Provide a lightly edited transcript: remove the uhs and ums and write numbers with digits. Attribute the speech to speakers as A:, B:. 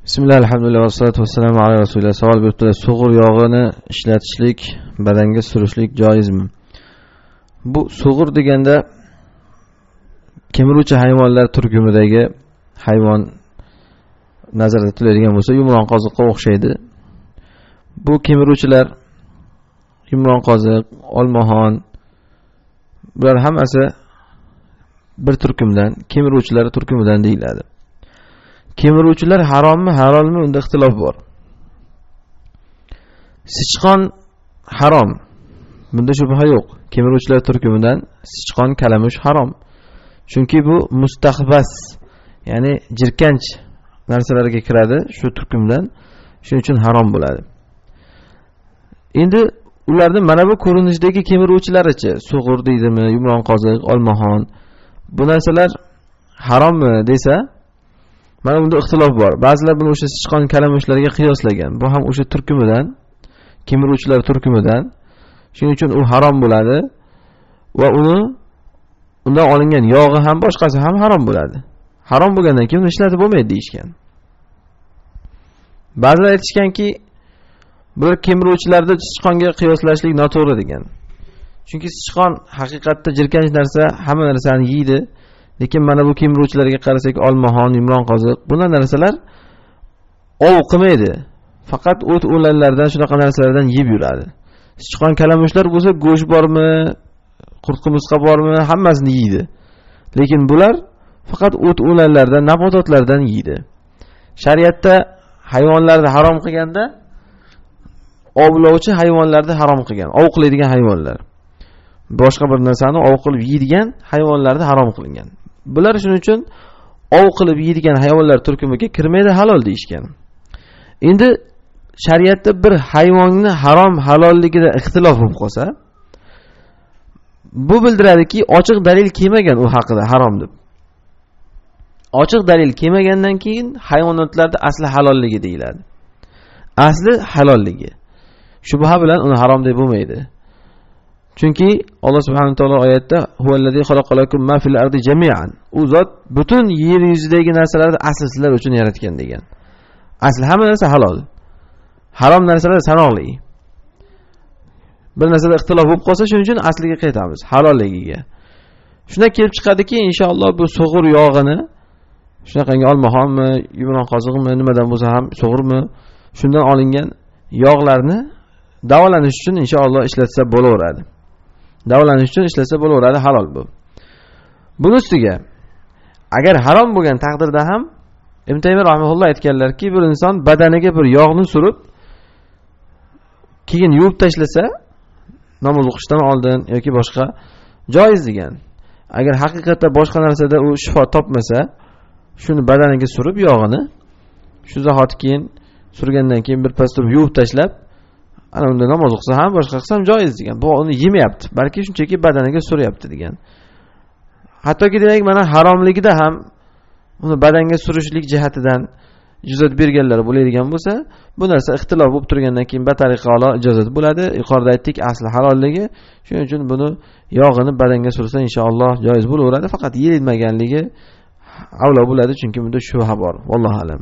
A: Bismillah, alhamdulillah, vassalatu vassalamu ala rasulillah. Savol beribdilar: sug'ur yog'ini ishlatishlik, badanga surishlik joizmi? Bu sug'ur deganda kemiruvchi hayvonlar turkumidagi hayvon nazarda tutiladigan bo'lsa, yumron qoziqqa o'xshaydi. Bu kemiruvchilar yumron qoziq, olmaxon, bular hammasi bir turkumdan, kemiruvchilar turkumidan deyiladi. Kemiruvchilar harommi, halolmi, unda ixtilof bor. Sichqon harom. Bunda shubha yo'q. Kemiruvchilar turkumidan sichqon, kalamush harom. Chunki bu mustahbas, ya'ni jirkanch narsalarga kiradi shu turkumdan. Shuning uchun harom bo'ladi. Endi ularning mana bu ko'rinishdagi kemiruvchilarichi, sug'ur deydimi, yumron qoziq, olmaxon, bu narsalar harommi desa, mana bunda ixtilof bor. Ba'zilar buni o'sha sichqon, kalamushlarga qiyoslagan. Bu ham o'sha turkumidan, kemiruvchilar turkumidan. Shuning uchun u harom bo'ladi va undan olingan yog'i ham boshqasi ham harom bo'ladi. Harom bo'lgandan keyin uni ishlatib bo'lmaydi deyishgan. Ba'zilar aytishganki, bular kemiruvchilarni sichqonga qiyoslashlik noto'g'ri degan. Chunki sichqon haqiqatda jirkanch narsa, hamma narsani yeydi. Lekin mana bu kemiruvchilarga qarasak, olmaxon, yumron qoziq, bunday narsalar ov qilmaydi. Faqat o't o'lanlardan, shunaqa narsalardan yeb yuradi. Sichqon, kalamushlar bo'lsa, go'sht bormi, qurt-qumursqa bormi, hammasini yeydi. Lekin bular faqat o't o'lanlardan, nabototlardan yeydi. Shariatda hayvonlarni harom qilganda ovlovchi hayvonlarni harom qilgan, ov qiladigan hayvonlar. Boshqa bir narsani ov qilib yeydigan hayvonlarni harom qilingan. Bular shuning uchun ov qilib yeydigan hayvonlar turkumiga kirmaydi, halol deyishgan. Endi shariatda bir hayvonni harom halolligida ixtilof bo'lib qolsa, bu bildiradiki, ochiq dalil kelmagan u haqida harom deb. Ochiq dalil kelmagandan keyin hayvonotlarda asli halolligi deyiladi. Asli halolligi. Shubha bilan uni harom deb bo'lmaydi. Chunki Alloh subhanahu va taolo oyatda huvallazi xalaqalakum ma fil ardi jami'an. U zot butun yer yuzidagi narsalarni asli sizlar uchun yaratgan degan. Asli hamma narsa halol. Harom narsalar sanoqli. Bir narsada ixtilof bo'lib qolsa, shuning uchun asliga qaytamiz, halolligiga. Shunda kelib chiqadiki, inshaalloh bu sug'ur yog'ini shunaqangi olmaxonmi, yumron qoziqmi, nimadan bo'lsa ham sug'urmi, shundan olingan yog'larni davolanish uchun inshaalloh ishlatsa bo'laveradi. Davolanish uchun ishlatsa bo'laveradi, halol bu. Buning ustiga agar harom bo'lgan taqdirda ham Ibn Taymiyya rahimahulloh aytganlarki, bir inson badaniga bir yog'ni surib keyin yuvib tashlasa, namoz o'qishdan oldin yoki boshqa joiz degan. Agar haqiqatda boshqa narsada u shifo topmasa, shuni badaniga surib yog'ini shu zahoti keyin surgandan keyin bir pas turib yuvib tashlab, ana unda namoz o'qisa ham, boshqa qilsa ham joiz degan. Bu uni yemayapti, balki shunchaki badaniga suryapti degan. Hattoki demak, mana haromligida ham uni badanga surishlik jihatidan ijozat berganlar bo'ladigan bo'lsa, bu narsa ixtilof bo'lib turgandan keyin batariqa a'lo ijozat bo'ladi. Yuqorida aytdik, asli halolligi. Shuning uchun buni yog'ini badanga sursa inshaalloh joiz bo'laveradi, faqat yeyilmaganligi avlo bo'ladi, chunki bunda shubha bor. Vallohu alam.